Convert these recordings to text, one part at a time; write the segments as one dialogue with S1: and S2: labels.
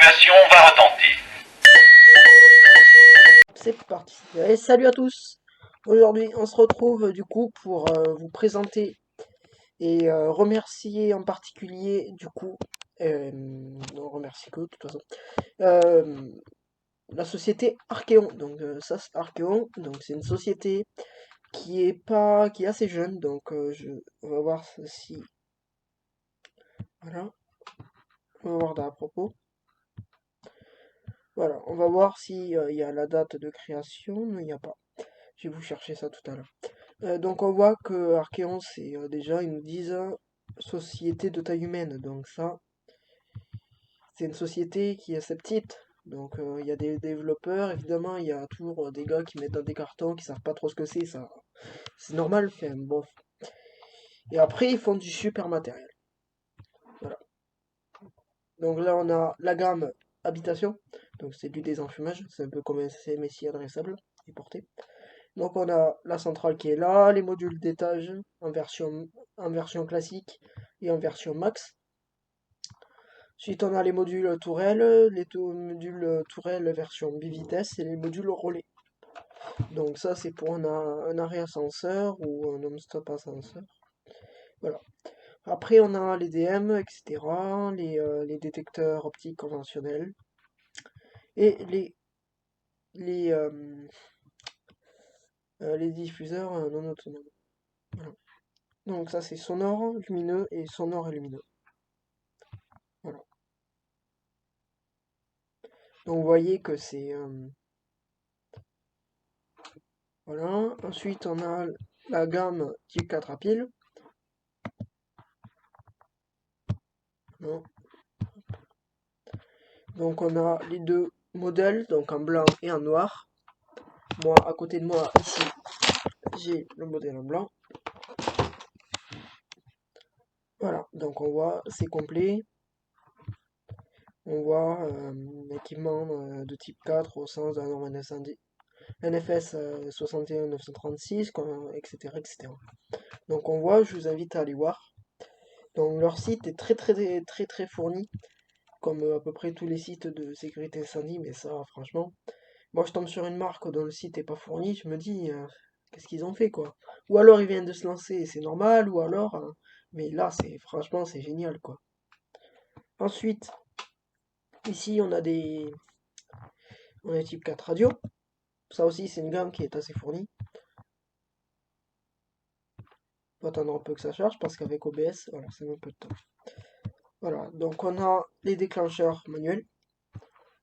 S1: L'évacuation va retenter.
S2: C'est parti. Et salut à tous. Aujourd'hui, on se retrouve du coup pour vous présenter et remercier en particulier du coup, on remercie que de toute façon, euh, la société Archeon. Donc ça, c'est Archeon. Donc c'est une société qui est assez jeune. Donc on va voir si, voilà, on va voir à propos. Voilà, on va voir si il y a la date de création. Non, il n'y a pas. Je vais vous chercher ça tout à l'heure. Donc on voit que Archeon c'est déjà, ils nous disent société de taille humaine. Donc ça, c'est une société qui est assez petite. Donc il y a des développeurs, évidemment, il y a toujours des gars qui mettent dans des cartons, qui savent pas trop ce que c'est, ça. C'est normal, fait, bof. Et après, ils font du super matériel. Voilà. Donc là, on a la gamme habitation. Donc c'est du désenfumage. C'est un peu comme un CMSI adressable et porté. Donc on a la centrale qui est là, les modules d'étage en version classique et en version max. Ensuite on a les modules tourelles, modules tourelles version bivitesse et les modules relais. Donc ça c'est pour un arrêt ascenseur ou un non-stop ascenseur. Voilà. Après on a les DM, etc. Les détecteurs optiques conventionnels et les, les diffuseurs non autonomes. Voilà. Donc ça c'est sonore, lumineux et sonore et lumineux. Voilà. Donc vous voyez que c'est voilà. Ensuite on a la gamme type 4 à piles. Non. Donc on a les deux modèles, donc en blanc et en noir. Moi à côté de moi ici j'ai le modèle en blanc. Voilà, donc on voit c'est complet. On voit l'équipement de type 4 au sens de la norme NFS 61936, etc., etc. Donc on voit, je vous invite à aller voir. Donc leur site est très fourni, comme à peu près tous les sites de sécurité incendie, mais ça franchement, moi je tombe sur une marque dont le site est pas fourni, je me dis qu'est-ce qu'ils ont fait quoi. Ou alors ils viennent de se lancer et c'est normal, ou alors mais là c'est franchement c'est génial quoi. Ensuite, ici on a type 4 radio. Ça aussi c'est une gamme qui est assez fournie. Faut attendre un peu que ça charge parce qu'avec OBS, voilà, c'est un peu de temps. Voilà, donc on a les déclencheurs manuels,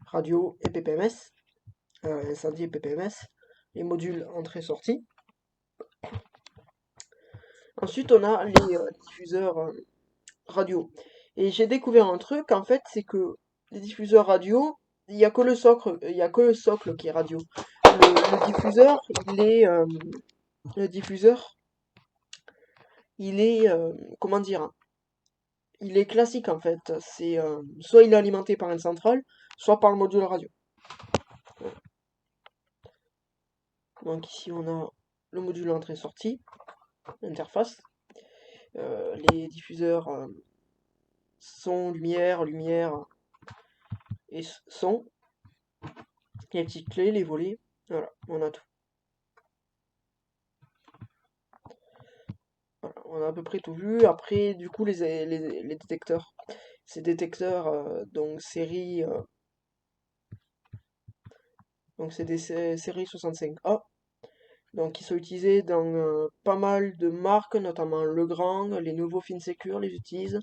S2: radio et PPMS, incendie et PPMS, les modules entrée-sortie. Ensuite, on a les diffuseurs radio. Et j'ai découvert un truc, en fait, c'est que les diffuseurs radio, il n'y a que le socle qui est radio. Le diffuseur, le diffuseur, il est, comment dire, il est classique en fait. C'est soit il est alimenté par une centrale, soit par le module radio. Donc ici on a le module entrée-sortie, interface, les diffuseurs son, lumière, lumière et son, les petites clés, les volets, voilà, on a tout. Voilà, on a à peu près tout vu. Après, du coup, les détecteurs, ces détecteurs, donc série, donc c'est des séries 65A, donc qui sont utilisés dans pas mal de marques, notamment Legrand, les nouveaux FinSecure les utilisent.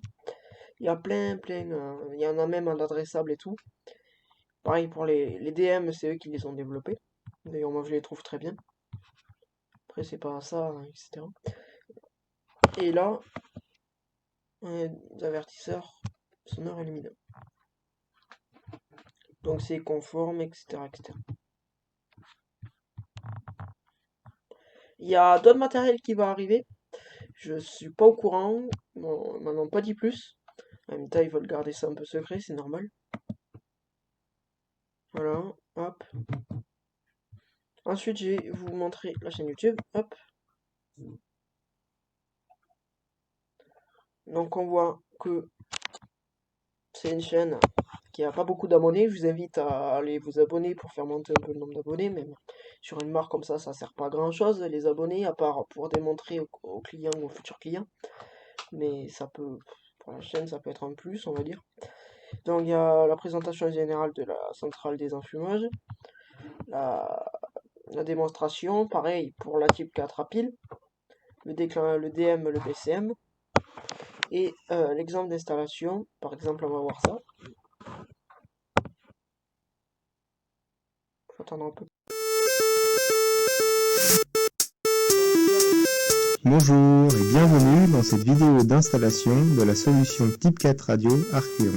S2: Il y a plein, il y en a même en adressable et tout. Pareil pour les DM, c'est eux qui les ont développés. D'ailleurs, moi je les trouve très bien. Après, c'est pas ça, hein, etc. Et là, des avertisseurs sonores et lumineux. Donc c'est conforme, etc., etc. Il y a d'autres matériels qui vont arriver. Je suis pas au courant. Bon, ils m'en ont pas dit plus. En même temps, ils veulent garder ça un peu secret, c'est normal. Voilà, hop. Ensuite, je vais vous montrer la chaîne YouTube. Hop. Donc on voit que c'est une chaîne qui a pas beaucoup d'abonnés. Je vous invite à aller vous abonner pour faire monter un peu le nombre d'abonnés, même sur une marque comme ça sert pas à grand chose, les abonnés, à part pour démontrer aux clients ou aux futurs clients. Mais ça peut, pour la chaîne, ça peut être un plus, on va dire. Donc il y a la présentation générale de la centrale des enfumages, la, la démonstration, pareil pour la type 4 à pile, le DM, le BCM, et l'exemple d'installation. Par exemple, on va voir ça. Faut attendre un peu.
S1: Bonjour et bienvenue dans cette vidéo d'installation de la solution Type 4 Radio Archeon.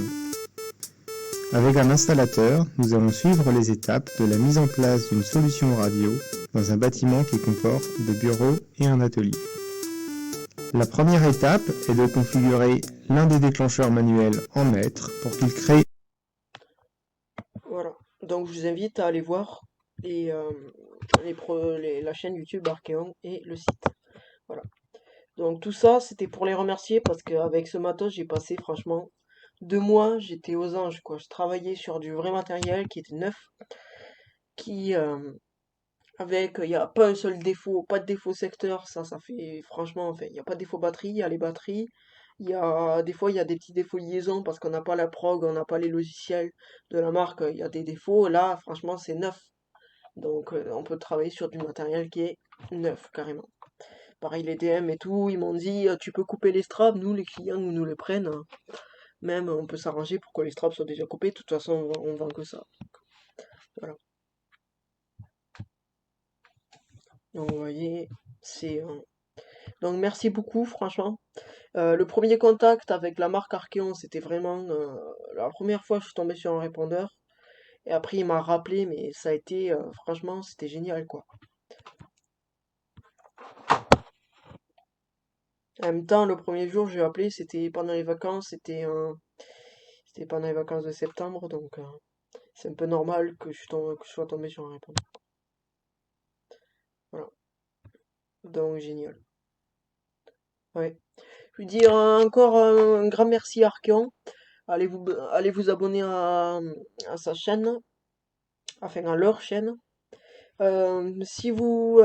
S1: Avec un installateur, nous allons suivre les étapes de la mise en place d'une solution radio dans un bâtiment qui comporte des bureaux et un atelier. La première étape est de configurer l'un des déclencheurs manuels en maître pour qu'il crée.
S2: Voilà, donc je vous invite à aller voir la chaîne YouTube Archeon et le site. Voilà. Donc tout ça, c'était pour les remercier parce qu'avec ce matos, j'ai passé franchement 2 mois, j'étais aux anges, quoi. Je travaillais sur du vrai matériel qui était neuf, qui il n'y a pas un seul défaut, pas de défaut secteur, ça fait franchement, enfin, il n'y a pas de défaut batterie, il y a les batteries, des fois il y a des petits défauts liaison parce qu'on n'a pas la prog, on n'a pas les logiciels de la marque, il y a des défauts, là franchement c'est neuf. Donc on peut travailler sur du matériel qui est neuf carrément. Pareil les DM et tout, ils m'ont dit tu peux couper les straps, nous les clients nous les prennent, hein. Même on peut s'arranger pour que les straps soient déjà coupés, de toute façon on vend que ça. Voilà. Donc vous voyez, donc merci beaucoup franchement. Le premier contact avec la marque Archeon, c'était vraiment la première fois que je suis tombé sur un répondeur. Et après il m'a rappelé, mais ça a été franchement c'était génial quoi. En même temps, le premier jour j'ai appelé, c'était pendant les vacances, c'était pendant les vacances de septembre, donc c'est un peu normal que que je sois tombé sur un répondeur. Voilà. Donc génial. Ouais. Je veux dire encore un grand merci à Archeon. Allez vous abonner à sa chaîne, enfin à leur chaîne. Si vous,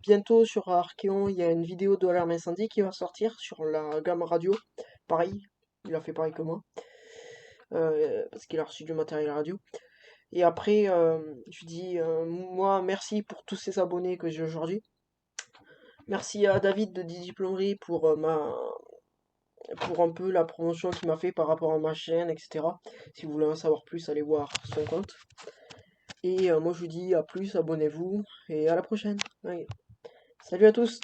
S2: bientôt sur Archeon, il y a une vidéo de l'alarme incendie qui va sortir sur la gamme radio. Pareil, il a fait pareil que moi, parce qu'il a reçu du matériel radio. Et après, je dis, moi, merci pour tous ces abonnés que j'ai aujourd'hui. Merci à David de Didi Plomberie pour un peu la promotion qu'il m'a fait par rapport à ma chaîne, etc. Si vous voulez en savoir plus, allez voir son compte. Et moi je vous dis à plus, abonnez-vous et à la prochaine. Allez. Salut à tous!